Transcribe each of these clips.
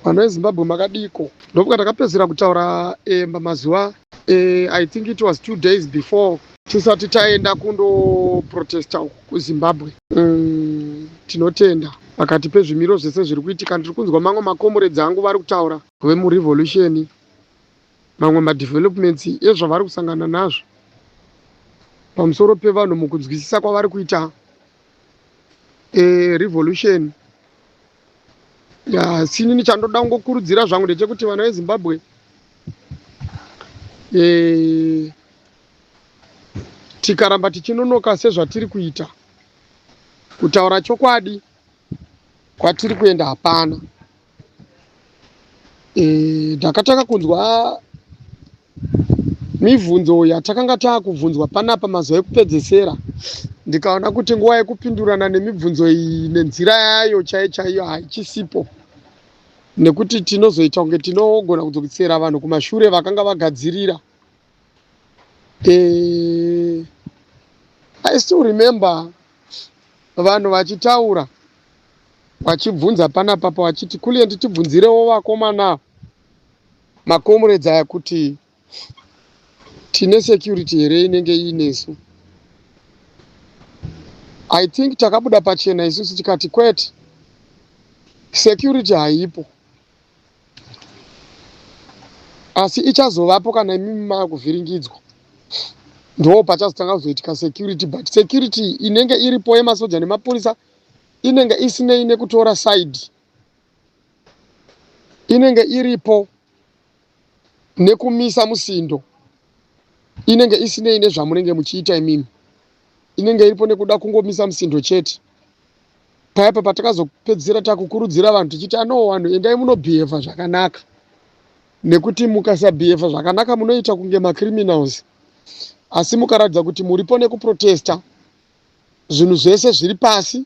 Vanhu veZimbabwe makadiko. Ndobuka takapedzera kutaura mazuva I think it was 2 days before tisati taenda kundoprotesta kuZimbabwe. Tinotenda pakati pezvimiro zvese zviri kuitika. Ndiri kunzwa mamwe makomuredzi angu vari kutaura vemurevolution, mamwe madevelopments ezvavari kusangana nazvo pamusoro pevanhu mukunzwisisa kwavari kuita revolution. Sinini chandoda kungokurudzira zvangu ndechekuti vana veZimbabwe tikaramba tichinonoka sezvatiri kuita, kutaura chokwadi kwatiri kuenda hapana. Ndakataka kunzwa mibvunzo yatakanga taakubvunzwa panapa mazuva ekupedzesera, ndikaona kuti nguva yekupindurana nemibvunzo iyi nenzira yayo chaiyo haichisipo, nekuti tinozoita kunge tinogona kudzokesera vanhu kumashure vakanga vagadzirira. I still remember vanhu vachitaura vachibvunza panapa vachiti kuliende tibvunzirewo vakomana makomuredzi aya kuti tine security here inenge inesu. I think takabuda pachena isusu tikati kwete, security haipo, asi ichazovapo kana imimi maakuvhiringidzwa, ndo pachazotanga kuzoitika security. But security inenge iripo yemasoja nemapurisa inenge isinei nekutora side, inenge iripo nekumisa musindo, inenge isinei nezvamunenge muchiita imimi, inenge iripo nekuda kungomisa musindo chete. Payapa patakazopedzisira takukurudzira vanhu tichiti vanhu endai munobhihevha zvakanaka, nekuti mukasabhihevha zvakanaka munoita kunge macriminals. Asi mukaratidza kuti muripo nekuprotesta, zvinhu zvese zviri pasi,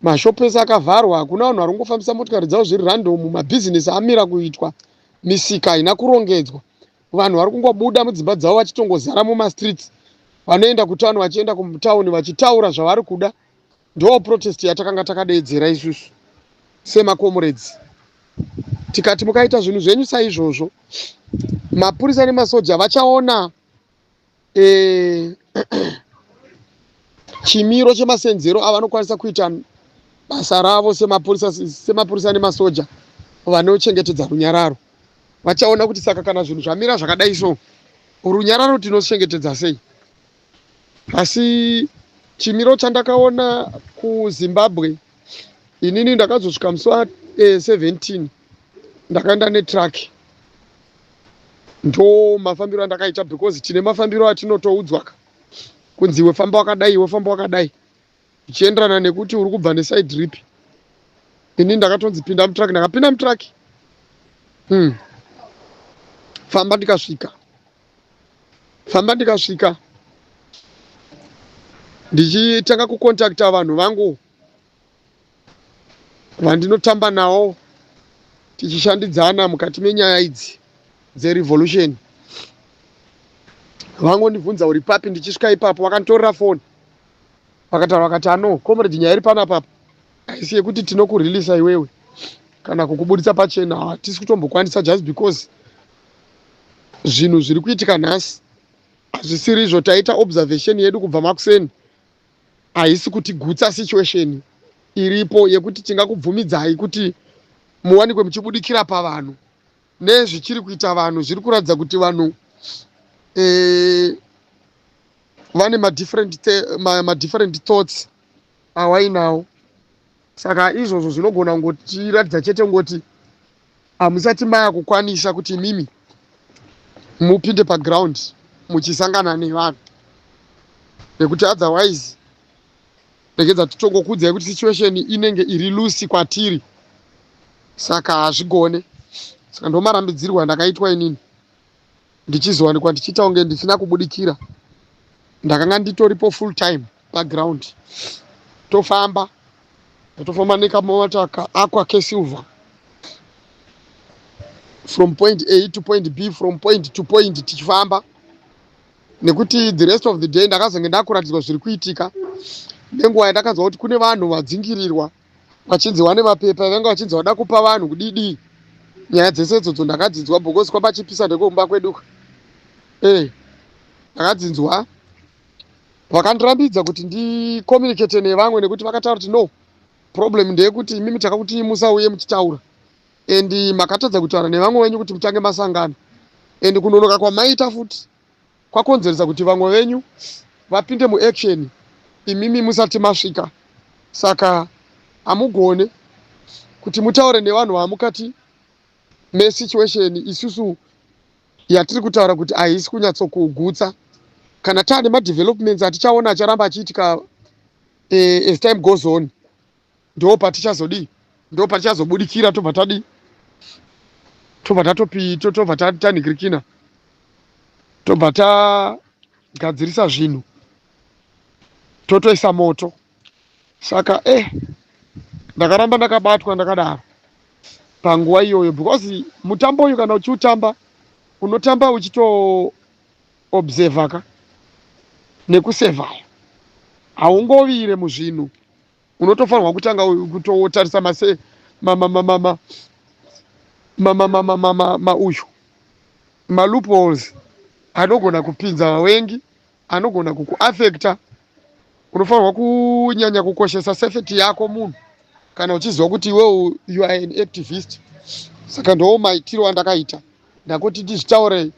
mashopu ese akavharwa, hakuna vanhu vari kungofambisa motikari dzavo zviri random, mabhizinesi amira kuitwa, misika haina kurongedzwa, vanhu vari kungobuda mudzimba dzavo vachitongozara mumastreets, vanoenda kutauni vachienda kumutauni vachitaura zvavari kuda. Ndo protest yatakanga takadeedzera isusu semakomuredzi, tikati mukaita zvinhu zvenyu saizvozvo, mapurisa nemasoja vachaona chimiro chemasenzero avanokwanisa kuita basa ravo semapurisa nemasoja vanochengetedza runyararo. Vachaona kuti saka kana zvinhu zvamira zvakadai so, runyararo tinochengetedza sei. Asi chimiro chandakaona kuZimbabwe, inini ndakazosvika musi wa17 ndakaenda netruck. Ndo mafambiro andakaita because tine mafambiro atinotoudzwa kunzi wefamba wakadai wefamba wakadai, ichienderana nekuti uri kubva neside ripi. Inini ndakatonzi pinda mutruck, ndakapinda mutruck, famba ndikasvika, ndichitanga kukontakta vanhu vangu vandinotamba navo tichishandidzana mukati menyaya idzi dzerevolution. Vangondibvunza uri papi, ndichisvika ipapo vakanditorera foni vakataura vakati ano comrade, nyaya iri panapa haisi yekuti tinokurilisa iwewe kana kukubudisa pachena, hatisi kutombokwanisa just because zvinhu zviri kuitika nhasi hazvisiri izvo taita observation yedu kubva makuseni, haisi kuti gutsa situation iripo yekuti tingakubvumidzai kuti muwanikwe muchibudikira pavanhu. Nezvichiri kuita vanhu zviri kuratidza kuti vanhu vane different thoughts awainawo. Saka izvozvo zvinogona kungotiratidza chete ngoti hamusati maya kukwanisa kuti mimi mupinde paground muchisangana nevanhu, nekuti otherwise ndegedza titongokudzai kuti situation inenge iri lusi kwatiri, saka hazvigone. Saka ndo marambidzirwa ndakaitwa inini, ndichizowanikwa ndichiita kunge ndisina kubudikira. Ndakanga nditoripo full time paground, tofamba nekamota kaAqua Silver from point A to point B, from point to point tichifamba, nekuti the rest of the day ndakazonge ndakuratidzwa zviri kuitika. Nenguva yandakanzwa kuti kune vanhu vadzingirirwa vachinzi wane mapepa vanga vachinzi vada kupa vanhu kudidi. Nyaya dzese idzodzo ndakadzinzwa bhokosi kwapachipisa ndekumba kweduka. Ndakadzinzwa. Vakandirambidza kuti ndikomunicate nevamwe nekuti vakataura kuti no, problem ndeyekuti imimi takakuti musauye muchitaura. And makatadza kutaura nevamwe venyu kuti mutange masangano. And kunonoka kwamaita futi kwakonzeresa kuti vamwe venyu vapinde muaction imimi musati masvika. Saka hamugone kuti mutaure nevanhu vamukati mesituation isusu yatiri kutaura kuti haisi kunyatsokugutsa. Kana taane madevelopments atichaona acharamba achiitika as time goes on, ndo patichazodii, ndo patichazobudikira tobva tadii, tobva tanhikirikina, tobva tagadzirisa zvinhu totoisa moto. Saka ndakaramba ndakabatwa ndakadaro panguva iyoyo, because mutambo uyu kana uchiutamba unotamba uchitoobserva ka nekusevhaya, haungovire muzvinhu. Unotofanirwa kutanga kutotarisa uyu loopholes anogona kupinza vavengi, anogona kukuafekta. Unofanirwa kunyanya kukoshesa safety yako munhu kana uchiziva kuti iwe you are an activist. Saka ndo maitiro andakaita, ndakuti ndizvitaure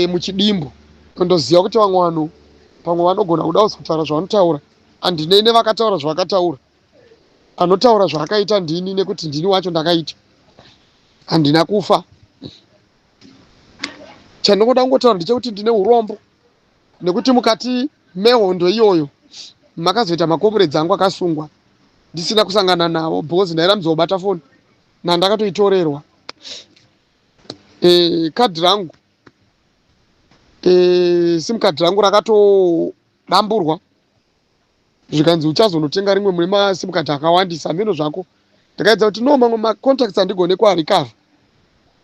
muchidimbu, kundoziva kuti vamwe vanhu pamwe vanogona kuda kutaura zvavanotaura. Handinei vakataura zvavakataura, anotaura zvaakaita ndini nekuti ndini wacho ndakaita, handina kufa. Chandinoda kungotaura ndechekuti ndine urombo, nekuti mukati mehondo iyoyo makazoita makomuredzi angu akasungwa ndisina kusangana navo, because ndairamzobata foni nandakatoitorerwa. Kadhi rangu, simu kadhi rangu rakatodamburwa, zvikanzi uchazonotenga rimwe mune masimu kadhi akawandisa. Mhino zvako ndakaedza kuti no, mamwe macontacts andigone kuarikavha,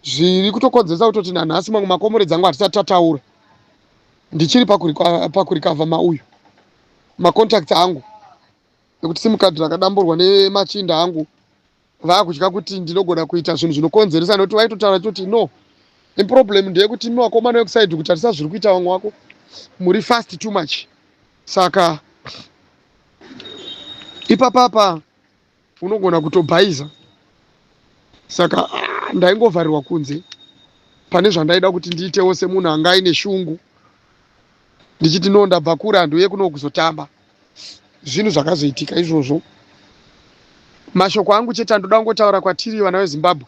zviri kutokonzeresa kutoti nanhasi mamwe makomoredzi angu hatisati tataura, ndichiri pakurikavha mauyu macontacts angu, nekuti simu kadhi rakadamburwa nemachinda angu. Vaakutya kuti ndinogona kuita zvinhu zvinokonzeresa, nekuti vaitotaura kuti no, iproblem ndeyekuti imi vakomana vekusaidhi kutarisa zviri kuita vamwe vako muri fast too much. Saka ipapapa unogona kutobhaiza. Saka ndaingovharirwa kunze pane zvandaida kuti ndiitewo semunhu anga aine shungu, ndichiti no, ndabva kure handiuye kuno kuzotamba. Zvinhu zvakazoitika izvozvo. Mashoko angu chete andoda kungotaura kwatiri vana veZimbabwe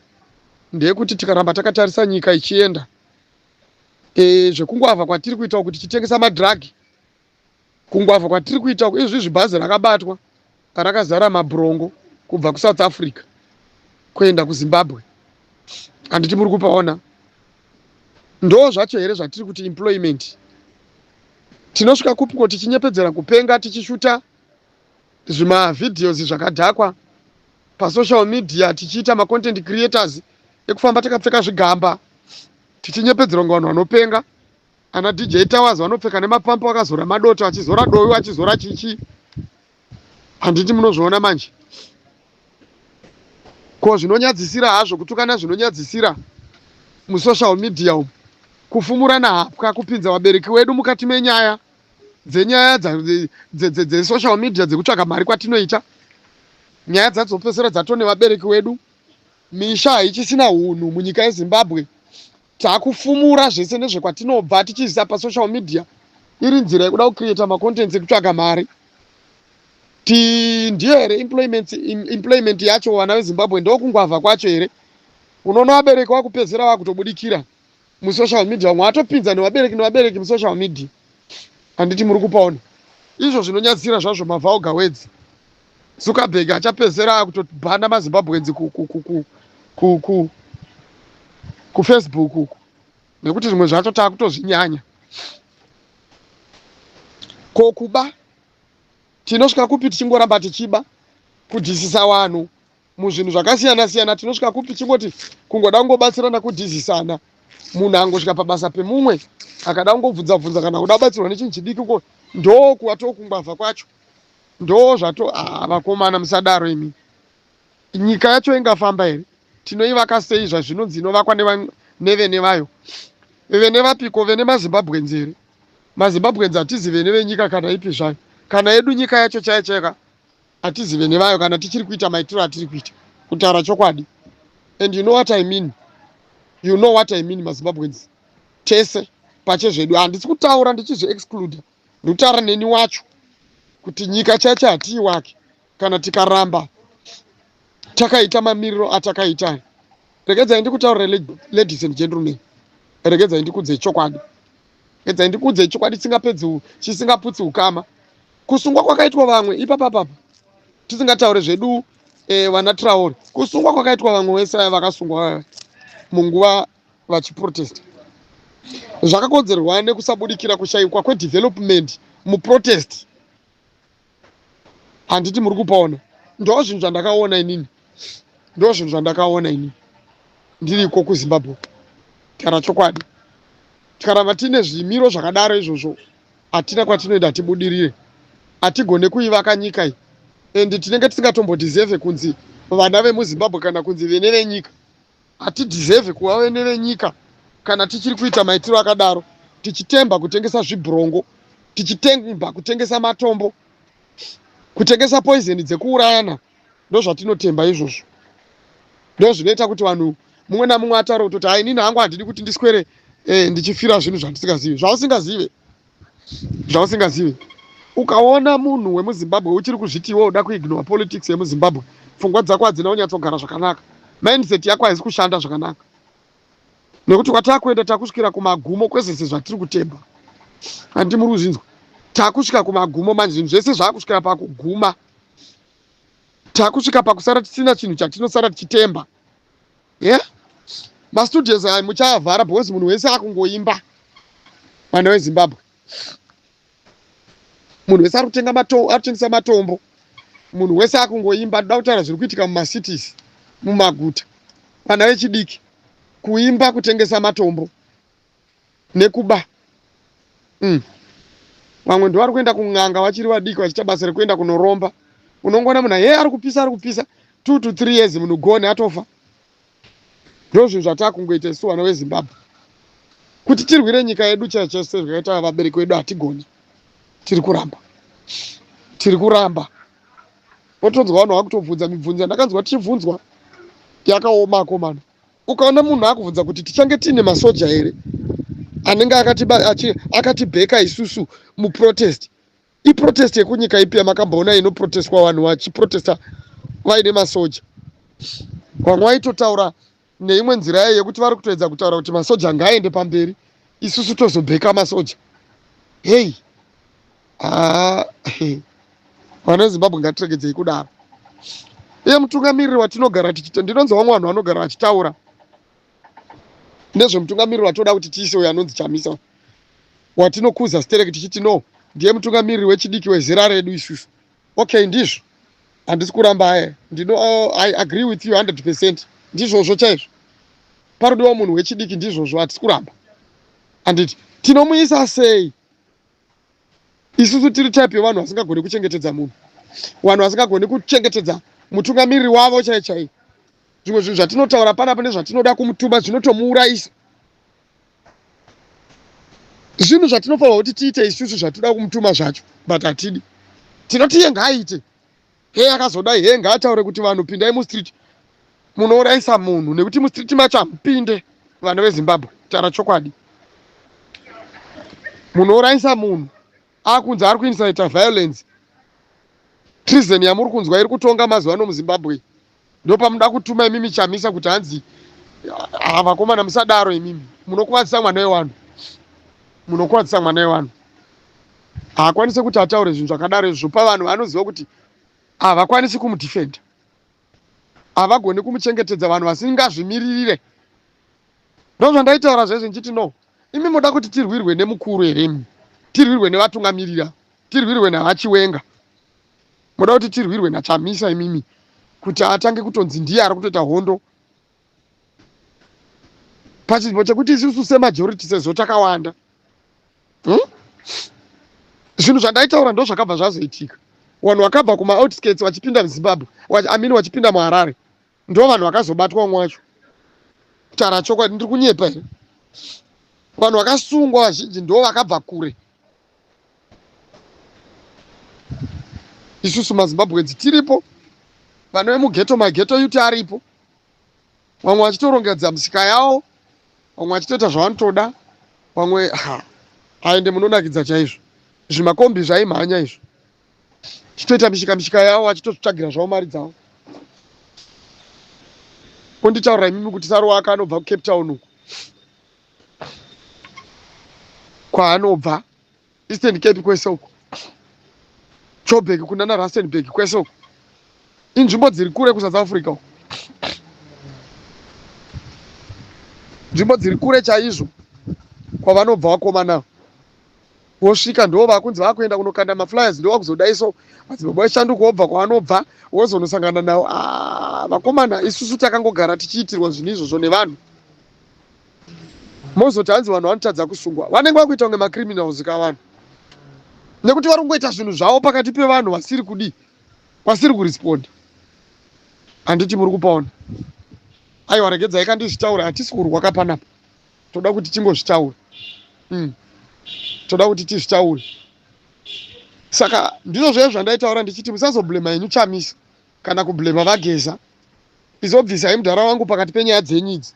ndeyekuti tikaramba takatarisa nyika ichienda, zvekungwavha kwatiri kuita kuti tichitengesa madhiragi, kungwavha kwatiri kuita izvi bhazi rakabatwa rakazara mabhurongo kubva kuSouth Africa kuenda kuZimbabwe, handiti muri kupaona? Ndo zvacho here zvatiri kuti employment. Tinosvika kupiko tichinyepedzera kupenga, tichishuta zvimavhidhiyozi zvakadhakwa pasocial media, tichiita macontent creators ekufamba takapfeka zvigamba, tichinyepedzera kunge vanhu vanopenga. Ana DJ Towers vanopfeka nemapampa vakazora madoto, achizora dovi, achizora chichi. Handiti munozviona manje? Ko zvinonyadzisira hazvo, kutukana zvinonyadzisira musocial media umu, kufumura nahapwa, kupinza vabereki wedu mukati menyaya dzesocial media dzekutsvaga mari kwatinoita. Nyaya dzadzopedzisira dzatone vabereki wedu, misha haichisina hunhu munyika yeZimbabwe. Takufumura zvese nezvekwatinobva tichizisa pasocial media, iri nzira yekuda kucreata macontents ekutsvaga mari. Ndiyo here employment yacho vana veZimbabwe? Ndokungwavha kwacho here? Unoona vabereki vakupedzisira vakutobudikira musocial media, vamwe atopinza nevabereki musocial media. Handiti muri kupaona? Izvo zvinonyadzisira zvazvo mavhauga wedzi. Zuckerberg achapedzisira akutobhanda maZimbabwenzi kuFacebook uku, nekuti zvimwe zvacho taakutozvinyanya. Ko kuba tinosvika kupi tichingoramba tichiba kudhisisa vanhu muzvinhu zvakasiyana siyana? Tinosvika kupi tichingoti kungoda kungobatsirana kudhisisana? Munhu angosvika pabasa pemumwe akada kungobvunza kana kuda kubatsirwa nechinhu chidiki, uko ndo kuwatokungwavha kwacho. Ndo zvato vakomana musadaro imi. nyika yacho ingafamba here? Tinoivaka sei zvazvinonzi inovakwa nevene vayo? Vene vapiko? Vene mazimbabwenzi here? Mazimbabwenzi hatizive nevenyika kana ipi zvayo. Kana yedu nyika yacho chaiyo chaiyo hatizive nevayo kana tichiri kuita maitiro atiri kuita, kutaura chokwadi. And you know what I mean? You know what I mean, mazimbabwenzi tese pachezvedu. Handisi kutaura ndichizvi exclude, ndikutaura neni wacho kuti nyika chaicho hatiiwake kana tikaramba takaita mamiriro atakaita. Regedzai ndikutaurira, ladies and gentlemen, regedzai ndikudze chokwadi. Regedzai ndikudze chokwadi chisingaputsi ukama. Kusungwa kwakaitwa vamwe ipapa tisingataure zvedu vana Traore. Kusungwa kwakaitwa vamwe vese vakasungwa munguva vachiprotesta. Zvakakonzerwa nekusabudikira kushayikwa kwedevelopment muprotest. Handiti muri kupaona? Ndo zvinhu zvandakaona inini. Ndo zvinhu zvandakaona inini ndiriko kuZimbabwe. Kana chokwadi, tikaramba tine zvimiro zvakadaro izvozvo, hatina kwatinoenda tibudirire. Hatigone kuivaka nyika iyi. Endi tinenge tisingatombodeserve kunzi vana vemuZimbabwe kana kunzi vene venyika. Hatideserve kuva vene venyika kana tichiri kuita maitiro akadaro, tichitemba kutengesa zvibhurongo, tichitemba kutengesa matombo, kutengesa poison dzekuurayana. Ndo zvatinotemba izvozvo. Ndo zvinoita kuti vanhu mumwe namumwe ataure kutoti hai inini hangu handidi kuti ndiswere ndichifira zvinhu zvandisingazivi. Zvausingazive. Ukaona munhu wemuZimbabwe uchiri kuzviti iwe uda kuignore politics yemuZimbabwe, pfungwa dzako hadzina kunyatsogara zvakanaka, mindset yako haisi kushanda zvakanaka. Nekuti kwatakuenda takusvikira kumagumo kwezvese zvatiri kutemba. Handiti muri kuzvinzwa? Takusvika kumagumo manje, zvinhu zvese zvakusvikira pakuguma. Takusvika pakusara tisina chinhu chatinosara tichitemba. Mastudios aya muchavhara because munhu wese akungoimba. Vana veZimbabwe, munhu wese ari kutengesa matombo, munhu wese akungoimba. Ndoda kutaura zviri kuitika mumacities, mumaguta. Vana vechidiki kuimba, kutengesa matombo nekuba. Vamwe ndo vari kuenda kun'anga vachiri vadiki vachiita basa rekuenda kunoromba. Unongona munhu ari kupisa 2 to 3 years munhu gone atofa. Ndo zvinhu zvatakungoita isu vana veZimbabwe. Kuti tirwire nyika yedu chaicho sezvakaita vabereki vedu hatigoni. Tiri kuramba. Potonzwa vanhu vakutobvunza mibvunzo yandakanzwa tichibvunzwa yakaomako mano. Ukaona munhu akubvunza kuti tichange tine masoja here anenge akatibheka isusu muprotest. Iprotest yekunyika ipi yamakambaona inoprotestwa vanhu vachiprotesta vaine masoja? Vamwe vaitotaura neimwe nzira yayo yekuti vari kutoedza kutaura kuti masoja ngaaende pamberi, isusu tozobheka masoja. Hei, vana veZimbabwe ngatiregedzei kudaro. Iye mutungamiriri watinogara tichita, ndinonzwa vamwe vanhu vanogara vachitaura nezvemutungamiriri watoda kuti tiise uyo anonzi Chamisa, watinokuza Stereki tichiti no, ndiye mutungamiriri wechidiki wezera redu isusu. Okay, ndizvo. Handisi kuramba aya. I agree with you 100%. Ndizvozvo chaizvo. Parudiwa munhu wechidiki ndizvozvo, hatisi kuramba. Handiti tinomuisa sei? Isusu tiri type yevanhu vasingagoni kuchengetedza munhu, vanhu vasingagoni kuchengetedza mutungamiriri wavo chaiyo. Zvimwe zvinhu zvatinotaura panapa nezvatinoda kumutuma zvinotomuurayisa. Zvinhu zvatinofanirwa kuti tiite isusu zvatoda kumutuma zvacho, but hatidi. Tinoti iye ngaaite. Akazodai ngaataure kuti vanhu pindai mustreet munourayisa munhu, nekuti mustreet macho hamupinde vana veZimbabwe. Taura chokwadi. Munourayisa munhu akunzi ari kuincita violence. Treason yamuri kunzwa iri kutonga mazuva ano muZimbabwe. Ndo pamuda kutuma imimi Chamisa kuti hanzi vakomana musadaro imimi. Munokwadzisa mwana wevanhu. Munokwadzisa mwana wevanhu. Haakwanisi kuti ataure zvinhu zvakadaro izvo pavanhu vanoziva kuti havakwanisi kumudefenda. Havagoni kumuchengetedza, vanhu vasingazvimiririre. Ndo zvandaitaura zvezvo nchiti no, imi muda kuti tirwirwe nemukuru here? Tirwirwe nevatungamirira, tirwirwe navachiwenga. Muda kuti tirwirwe naChamisa imimi kuti atange kutonzi ndiye ari kutoita hondo pachinzvimbo chekuti isusu semajority sezvo takawanda. Zvinhu zvandaitaura ndo zvakabva zvazoitika. Vanhu vakabva kuma outskirts vachipinda muZimbabwe, vachipinda muHarare, ndo vanhu vakazobatwa umwe wacho. Kutaura chokwadi ndiri kunyepa here. Vanhu vakasungwa vazhinji ndo vakabva kure. Isusu maZimbabwenzi tiripo, vana vemugeto mageto yuti aripo, vamwe vachitorongedza misika yavo, vamwe vachitoita zvavanotoda, vamwe aende munonakidza chaizvo. Zvimakombi zvaimhanya izvo, chitoita mishika yavo vachitotsvagira zvavo mari dzavo. Konditaurira imimi kuti Saruwaka anobva kuCape Town uku kwaanobva, Eastern Cape kwese uku, Joburg kunana Rustenburg kwese uku, inzvimbo dziri kure kuSouth Africa uku, nzvimbo dziri kure chaizvo kwavanobva vakomana vosvika ndo vakunzi vakuenda kunokanda maflyers, ndo vakuzodaiso madzibaba eshanduko wobva kwavanobva wozonosangana navo. Vakomana isusu takangogara tichiitirwa zvinhu izvozvo nevanhu, mozoti hanzi vanhu vanotadza kusungwa, vanenge vakuita kunge macriminals kavanhu, nekuti vari kungoita zvinhu zvavo pakati pevanhu vasiri kudi, vasiri kuresponda. Handiti muri kupaona? Aiwa, regedzai kandizvitaura, hatisi kurwa panapa, toda kuti tingozvitaura. Toda kuti tizvitaure. Saka ndizvo zveyo zvandaitaura ndichiti musazoblema henyu Chamisa kana kublema Vageza. Izobvisai mudhara wangu pakati penyaya dzenyu idzi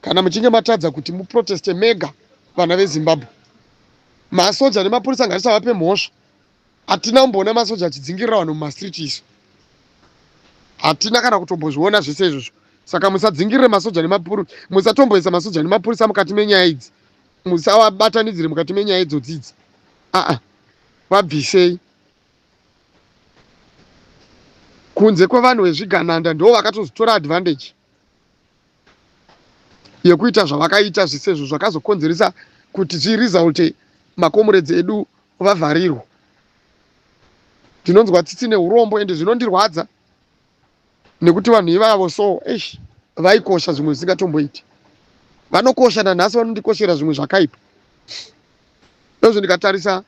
kana muchinge matadza kuti muproteste mega vana veZimbabwe. Masoja nemapurisa ngatisavape mhosva. Hatina kumboona masoja achidzingirira vanhu mumastriti isu, hatina kana kutombozviona zvese izvozvo. Saka musadzingirire masoja nemapurisa, musatomboisa masoja nemapurisa mukati menyaya idzi, musavabatanidzire mukati menyaya idzodzi. Vabvisei. Kunze kwevanhu vezvigananda ndo vakatozotora advantage yekuita zvavakaita zvisezvo zvakazokonzeresa kuti zviresulte makomuredzi edu vavharirwa. Ndinonzwa tsitsi neurombo ende zvinondirwadza nekuti vanhu ivavo so vaikosha zvimwe zvisingatomboiti. Vanokosha nanhasi, vanondikoshera zvimwe zvakaipa. Ndozvo ndikatarisa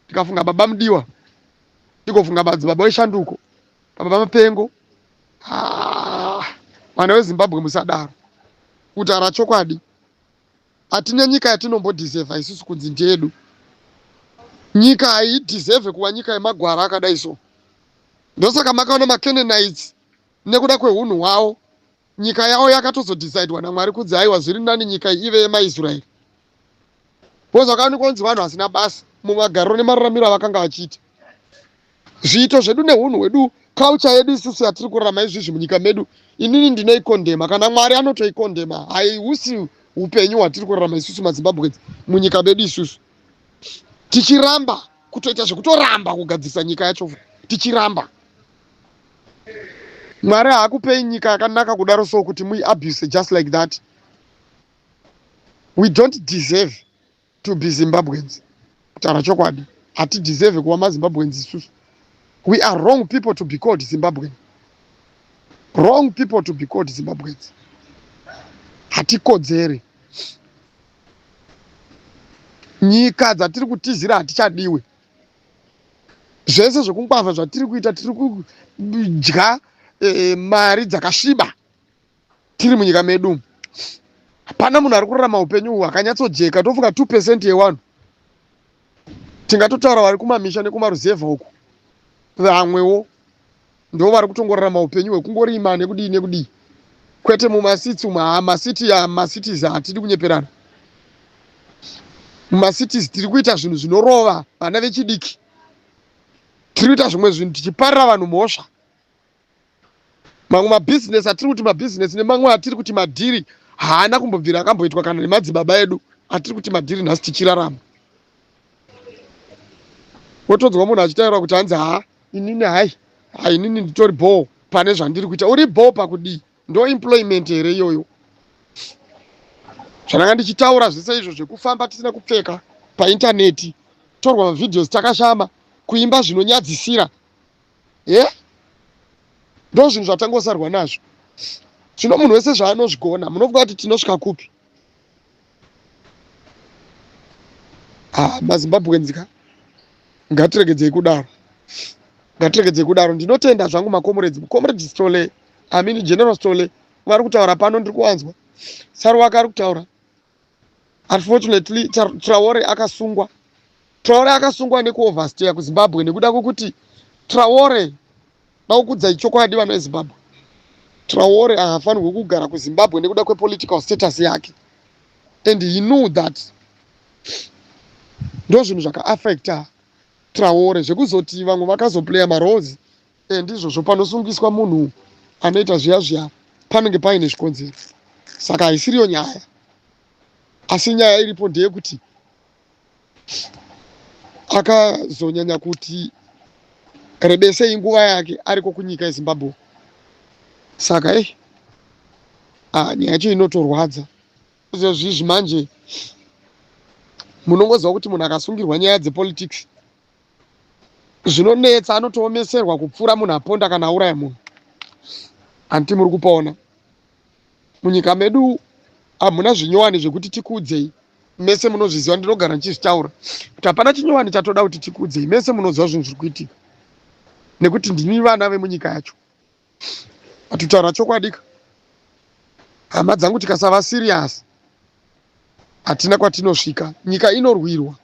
ndikafunga baba Mudiwa, ndikofunga madzibaba eshanduko, baba Mapengo. Vana veZimbabwe musadaro. Kutaura chokwadi, hatina nyika yatinombodhisevha isusu kunzi ndedu. Nyika haidhisevhe kuva nyika yemagwara akadai so. Ndosaka makaona maCanaanites nekuda kweunhu hwavo, nyika yavo yakatozodhisaidwa naMwari kunzi aiwa zviri nani nyika ive yemaIsraeri. Vozvakaonekwa kunzi vanhu vasina basa mumagariro nemararamiro avakanga vachiita. Zviito zvedu neunhu hwedu, culture yedu isusu yatiri kurarama izvizvi munyika medu, inini ndinoikondema. Kana Mwari anotoikondema, haihusi upenyu hwatiri kurarama isusu maZimbabwenzi munyika medu isusu. Tichiramba kutoita zvekutoramba kugadzisa nyika yacho, tichiramba. Mwari haakupei nyika yakanaka kudaro so kuti muiabuse just like that. We don't deserve to be Zimbabweans. Kutaura chokwadi, hatideserve kuva maZimbabweans isusu. We are wrong people to be called Zimbabwean. Wrong people to be called Zimbabweans. Hatikodzere. Nyika dzatiri kutizira hatichadiwe. Zvese zvekungwavha zvatiri kuita, tiri kudya mari dzakasviba tiri munyika medu. Hapana munhu ari kurarama upenyu hwakanyatsojeka. Tofunga 2% yevanhu. Tingatotaura vari kumamisha nekumaruzevha uku, vamwewo ndo vari kutongorarama upenyu hwekungorima nekudii. Kwete mumasiti umu, masitis hatidi kunyeperana. Mumasitis tiri kuita zvinhu zvinorova vana vechidiki. Tiri kuita zvimwe zvinhu tichiparira vanhu mhosva. Mamwe mabhizinesi atiri kuti mabhizinesi nemamwe atiri kuti madhiri haana kumbobvira akamboitwa kana nemadzibaba edu, atiri kuti madhiri nhasi tichirarama. Wotodzwa munhu achitaura kuti hanzi inini inini nditori bho pane zvandiri kuita. Uri bho pakudii? Ndo employment here iyoyo. Zvandanga ndichitaura zvese izvo zvekufamba tisina kupfeka paintaneti, torwa mavidheos takashama, kuimba zvinonyadzisira. Ndo zvinhu zvatangosarwa nazvo. Zvino munhu wese zvaanozvigona, munofunga kuti tinosvika kupi? MaZimbabwenzi ka, ngatiregedzei kudaro. ngatiregedze kudaro. Ndinotenda zvangu comrades Stole, General Stole vari kutaura pano ndiri kuwanzwa. Saruwaka ari kutaura. Unfortunately Traore akasungwa. Traore akasungwa nekuoverstay kuZimbabwe nekuda kwokuti Traore daukudza chokwadi vana veZimbabwe. Traore haafanirwi kugara kuZimbabwe nekuda kwepolitical status yake. And he knew that ndo zvinhu zvakaafecta Traore zvekuzoti vamwe vakazoplaya maroles ndizvozvo panosungiswa munhu anoita zviya panenge paine zvikonzero. Saka haisiriyo nyaya, asi nyaya iripo ndeyekuti akazonyanya kuti rebesei nguva yake ariko kunyika yeZimbabwe. Saka nyaya yacho inotorwadza. Zvizvi manje munongoziva kuti munhu akasungirwa nyaya dzepolitics zvinonetsa, anotoomeserwa kupfuura munhu aponda kana auraya munhu. Handiti muri kupaona munyika medu hamuna zvinyowani zvekuti tikuudzei. Mese munozviziva, ndinogara ndichizvitaura kuti hapana chinyowani chatoda kuti tikuudzei. Mese munoziva zvinhu zviri kuitika nekuti ndimi vana vemunyika yacho. Atitaura chokwadika, hama dzangu, tikasava serious hatina kwatinosvika. Nyika inorwirwa,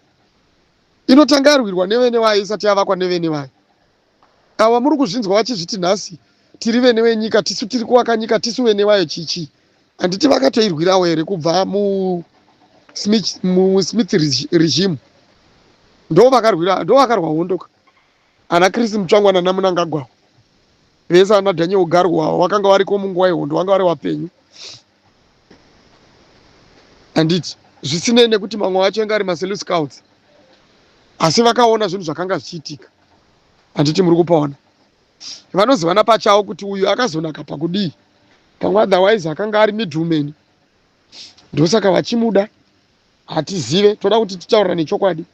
inotanga yarwirwa nevene vayo isati yavakwa nevene vayo. Ava muri kuzvinzwa vachizviti nhasi tiri vene venyika, tisu tiri kuvaka nyika, tisu vene vayo chichi. Handiti vakatoirwirawo here kubva Smith regime? Ndo vakarwa hondoka. Ana Chris Mutsvangwa nana Mnangagwa vese ana Daniel Garwa wakanga variko munguva yehondo, vanga vari vapenyu. Handiti zvisinei nekuti mamwe vacho anga ari maSelu Scouts, asi vakaona zvinhu zvakanga zvichiitika. Handiti muri kupaona, vanozivana pachavo kuti uyu akazonaka pakudii, pamwe otherwise akanga ari middleman. Ndosaka vachimuda hatizive, toda kuti titaurira nechokwadi.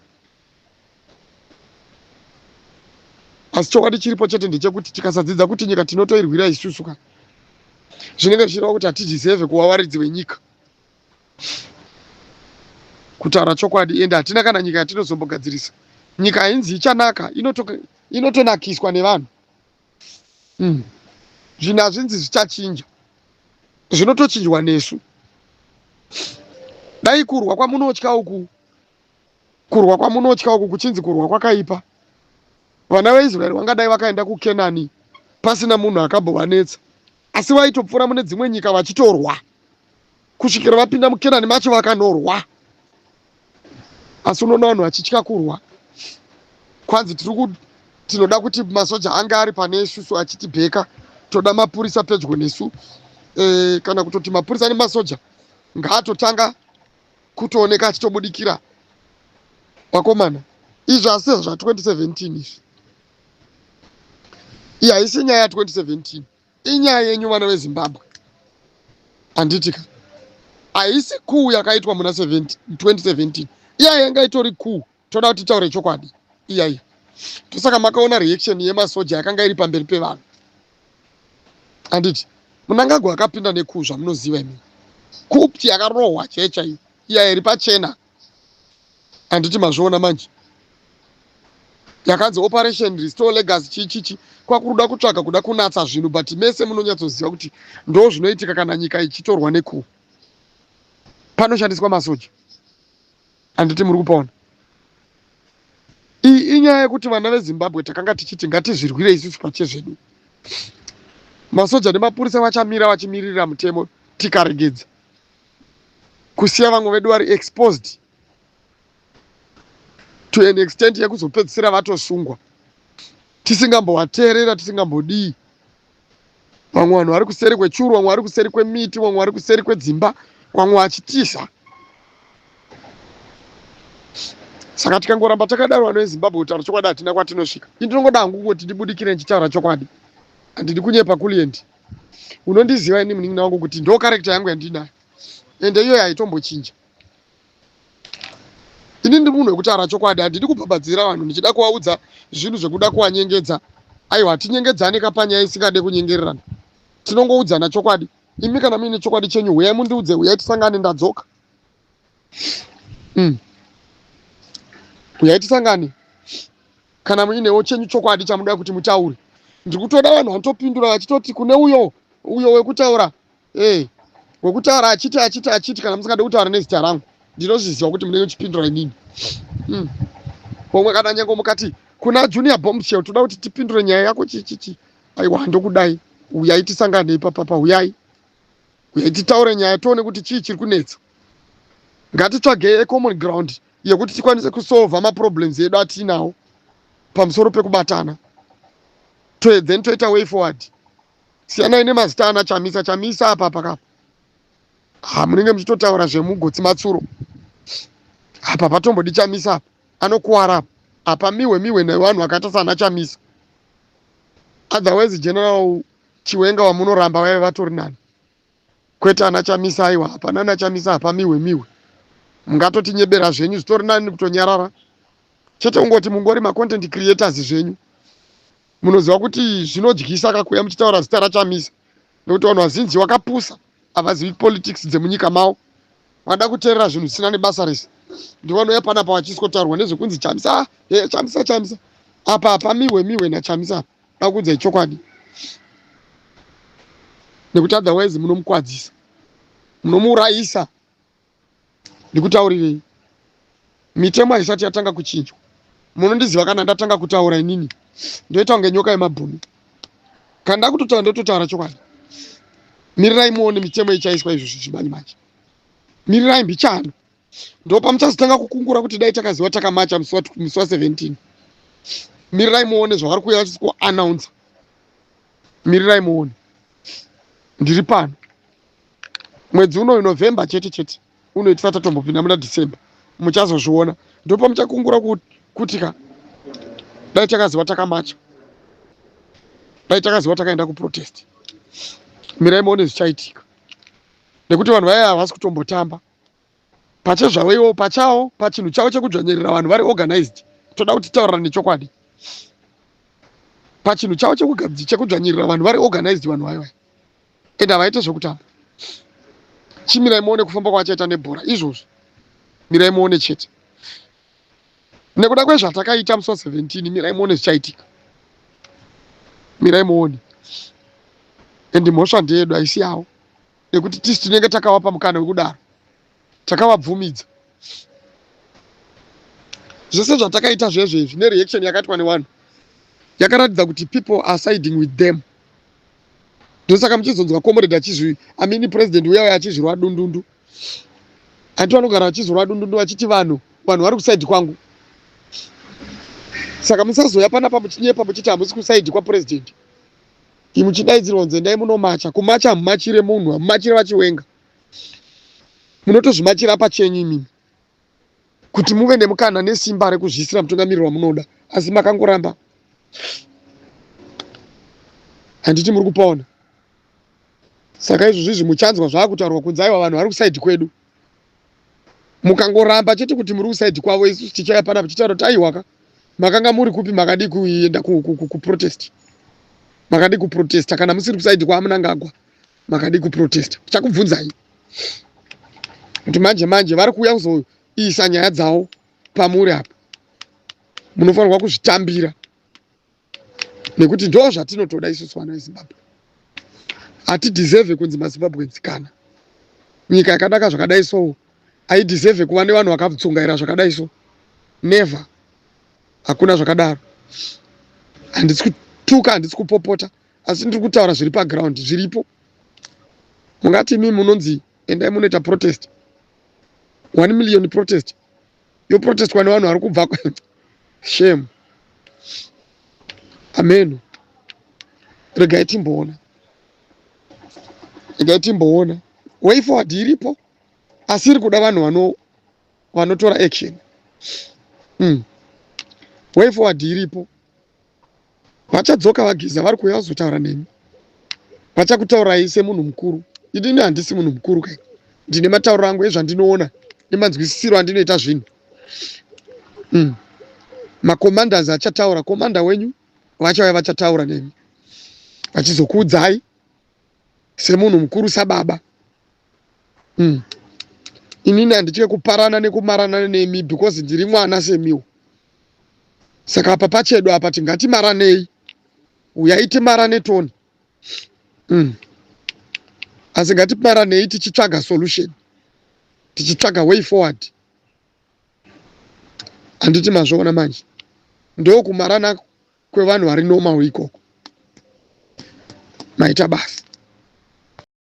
Asi chokwadi chiripo chete ndechekuti tikasadzidza kuti nyika tinotoirwira isusu ka zvinenge zvichireva kuti hatijisevhe kuvawaridzi venyika. Kutaura chokwadi, ende hatina kana nyika yatinozombogadzirisa. Nyika hainzi ichanaka, inotonakiswa nevanhu. Zvinhu hazvinzi zvichachinja, zvinotochinjwa nesu. Dai kurwa kwamunotya uku kuchinzi kurwa kwakaipa, vana veIsraeri vangadai vakaenda kuKenani pasina munhu akambovanetsa. Asi vaitopfuura mune dzimwe nyika vachitorwa kusvikira vapinda muKenani macho vakanorwa. Asi unoona vanhu vachitya kurwa. Kwanzi tinoda kuti masoja anga ari pane isusu achitibheka, toda mapurisa pedyo nesu. Kana kutoti mapurisa nemasoja ngaatotanga kutooneka achitobudikira. Vakomana, izvi asi zva2017 izvi. Iyi haisi nyaya ya2017, inyaya yenyu vana veZimbabwe. Handitika haisi kuu yakaitwa muna 2017. Iya yanga itori kuu, toda kuti taure chokwadi. Iya. Tosaka makaona reaction yemasoja yakanga iri pamberi pevanhu. Handiti Mnangagwa akapinda nekuu zvamunoziva imi. Kupti yakarohwa checha iyi. Iya iri pachena. Handiti mazviona manje. Yakanzi Operation Restore Legacy chichichi. Kwakuruda kutsvaka kuda kunatsa zvinhu, but mese munonyatsoziva kuti ndo zvinoitika kana nyika ichitorwa nekuu. Panoshandiswa masoja. Handiti muri kupaona. Iyi inyaya yekuti vana veZimbabwe takanga tichiti ngatizvirwire isusu pachezvedu. Masoja nemapurisa vachamira vachimirira mutemo tikaregedza. Kusiya vamwe vedu vari exposed to an extent yekuzopedzisira vatosungwa. Tisingambovateerera, tisingambodii. Vamwe vanhu vari kuseri kwechuru, vamwe vari kuseri kwemiti, vamwe vari kuseri kwedzimba, vamwe vachitisa. Saka tikangoramba takadaro vanhu veZimbabwe kutaura chokwadi hatina kwatinosvika. Ndinongoda hangu kuti ndibudikire ndichitaura chokwadi. Handidi kunyepa kuliendi. Unondiziva ini munin'ina wangu kuti ndo karekta yangu yandinayo. Ende iyoyo haitombochinja. Ini ndiri munhu wekutaura chokwadi, handidi kubhabhadzira vanhu ndichida kuvaudza zvinhu zvekuda kuvanyengedza. Aiwa, hatinyengedzane kapanyaya isingade kunyengererana. Tinongoudzana chokwadi. Imi kana muine chokwadi chenyu, huyai mundiudze, huyai tisangane, ndadzoka. Uyai tisangane. kana muinewo chenyu chokwadi chamunoda kuti mutaure. Ndiri kutoda vanhu vanotopindura vachitoti kune uyo wekutaura wekutaura achiti kana musingade kutaura nezita rangu ndinozviziva kuti munenge muchipindura inini. Pomwe kana nyange mukati kuna Junior Bombshell toda kuti tipindure nyaya yako chichichi, aiwa ndokudai, uyai tisangane ipapa, uyai titaure nyaya tione kuti chii chiri kunetsa. Ngatitsvage common ground yekuti tikwanise kusolva maproblems edu atinawo pamusoro pekubatana, then toita way forward. Siyanai nemazita ana chamisa apa pakapa. Munenge muchitotaura zvemugotsi matsuro apa patombodi chamisa apa anokuwara apa miwe nevanhu vakaita sana chamisa. Otherwise General Chiwenga wamunoramba vaive vatori nani, kwete ana chamisa. Aiwa hapana ana chamisa apa miwe mungatotinyebera zvenyu zvitori nani kutonyarara chete ungoti mungori macontent creators zvenyu. Munoziva kuti zvinodyisa kakuya muchitaura zita rachamisa nekuti vanhu vazhinji vakapusa havazivi politics dzemunyika mavo, vada kuteerera zvinhu zvisina nebasa rese. Ndivanouya panapa vachisikotaurwa nezvekunzi chamisa chamisa apa miwe nachamisa apa akuudza ichokwadi, nekuti otherwise munomukwadzisa, munomuurayisa. Ndikutaurirei, mitemo haisati yatanga kuchinjwa. Munondiziva kana ndatanga kutaura inini ndoita kunge nyoka yemabhunu. Kana ndakutotaura ndototaura chokwadi. Mirirai muone mitemo ichaiswa izvozvo zvimanje. Mirirai mbichano. Ndopa muchazotanga kukungura kuti dai takaziva takamacha musi wa 17. Mirirai muone zvavari kuuya vachikuannounce. Mirirai muone. Ndiri pano. Mwedzi unoyu November chete unoitwa tatombopinda muna December. Muchazozviona. Ndopa muchakungura kuti dai takaziva takamacha. Dai takaziva takaenda kuprotest. Mirai muone zvichaitika. Nekuti vanhu vaya havasi kutombotamba. Pachezvavaiwo pachawo pachinhu chavo chekudzvanyirira vanhu vari organized. Toda kuti taurira nechokwadi. Pachinhu chavo chekudzvanyirira vanhu vari organized vanhu vaya. Ende havaite zvekutamba. Chimirai muone kufamba kwavachaita nebhora izvozvo. Mirai muone chete. Nekuda kwezvatakaita musi wa 17 mirai muone zvichaitika. Mirai muone. Ende mhosva ndeyedu haisi yavo. Nekuti tisi tinenge takavapa mukana wekudaro. Takavabvumidza. Zvese zvatakaita zvezvezvi nereaction yakaitwa nevanhu yakaratidza kuti people are siding with them. Ndosaka muchizonzwa comrade achizvi president uya achizvirwa dundundu. Antu vanogara vachizvirwa dundundu vachiti vanhu vari kusaidi kwangu. Saka musazoya panapa muchinyepa muchiti hamusi kusaidi kwapresident. Muchidaidzirwa kunzi endai munomacha. Kumacha hamumachire munhu, hamumachire vachiwenga. Munotozvimachira pachenyu imimi. Kuti muve nemukana nesimba rekuzvisira mutungamiriri wamunoda. Asi makangoramba. Handiti muri kupaona. Saka izvozvi muchanzwa zvakutaurwa kunzi aiwa vanhu vari kusaidi kwedu. Mukangoramba chete kuti muri kusaidi kwavo isusu tichaya panapa tichitaura kuti aiwaka makanga muri kupi makadi kuenda kuprotest. Makadi kuprotesta kana musiri kusaidi kwamunangagwa makadi kuprotesta. Chakubvunzai. Kuti manje vari kuuya kuzoisa nyaya dzavo pamuri apa. Munofanirwa kuzvitambira. Nekuti ndo zvatinotoda isusu vana veZimbabwe. Hatideserve kunzi maZimbabweans kana. Nyika yakadaka zvakadai so haideserve kuva nevanhu vakatsungaira zvakadai so. Never. Hakuna zvakadaro. Handisi kutuka, handisi kupopota. Asi ndiri kutaura zviri paground, zviripo. Mungati imi munonzi endai munoita protest. 1 million protest. Yo protest kwa nevanhu vari kubva shame. Amen. Regai timboona. Regai timboona. Way forward iripo. Asiri kuda vanhu vanotora action. Way forward iripo. Vachadzoka vageza vari kuuya kuzotaura nemi. Vachakutaurai semunhu mukuru. Idini handisi munhu mukuru kai. Ndine matauro angu ezvandinoona nemanzwisisiro andinoita zvinhu. Macommanders achataura, komanda wenyu vachauya vachataura nemi. Vachizokuudzai semunhu mukuru sababa. Inini handitye kuparana nekumarana nemi because ndiri mwana semiwo. Saka apa pachedu apa tingatimaranei, uyaitimarane Tony. Asi ngatimaranei tichitsvaga solution, tichitsvaga way forward. Handiti mazvoona manje ndokumarana kwevanhu vari normal ikoko, maita basa.